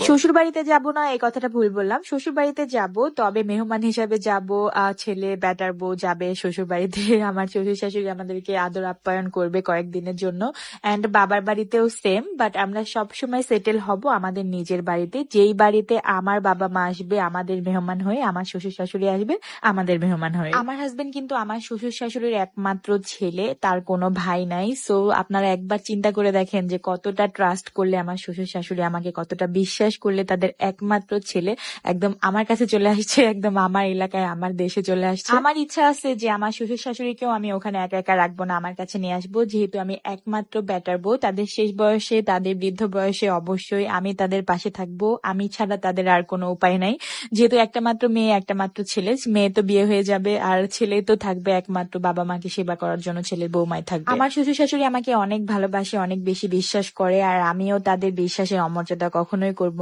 শ্বশুরবাড়িতে যাব না এই কথাটা ভুল বললাম। শ্বশুরবাড়িতে যাব, তবে মেহমান হিসাবে যাব। ছেলে বেটার বউ যাবে শ্বশুরবাড়িতে। আমার শ্বশুর-শাশুড়ি আমাদেরকে আদর আপ্যায়ন করবে কয়েকদিনের জন্য। অ্যান্ড বাবার বাড়িতেও সেম, বাট আমরা সবসময় সেটেল হব আমাদের নিজের বাড়িতে। যেই বাড়িতে আমার বাবা-মা আসবে আমাদের মেহমান হয়ে, আমার শ্বশুর-শাশুড়ি আসবে আমাদের মেহমান হয়ে। আমার হাসবেন্ড কিন্তু আমার শ্বশুর-শাশুড়ির একমাত্র ছেলে, তার কোনো ভাই নাই। সো আপনারা একবার চিন্তা করে দেখেন যে কতটা ট্রাস্ট করলে আমার শ্বশুর-শাশুড়ি আমাকে, কতটা বিশ্বাস করলে তাদের একমাত্র ছেলে একদম আমার কাছে চলে আসছে, একদম আমার এলাকায় আমার দেশে চলে আসছে। আমার ইচ্ছা আছে যে আমার শ্বশুর-শাশুড়িকেও আমি ওখানে একা একা রাখবো না, আমার কাছে নিয়ে আসবো। যেহেতু আমি একমাত্র বেটার বউ, তাদের শেষ বয়সে, তাদের বৃদ্ধ বয়সে অবশ্যই আমি তাদের পাশে থাকবো। আমি ছাড়া তাদের আর কোনো উপায় নাই। যেহেতু একটা মাত্র মেয়ে, একটা মাত্র ছেলে। মেয়ে তো বিয়ে হয়ে যাবে, আর ছেলে তো থাকবে একমাত্র বাবা মাকে সেবা করার জন্য, ছেলের বৌমাই থাকবে। আমার শ্বশুর শাশুড়ি আমাকে অনেক ভালোবাসে, অনেক বেশি বিশ্বাস করে, আর আমিও তাদের বিশ্বাসের অমর্যাদা কখনোই করব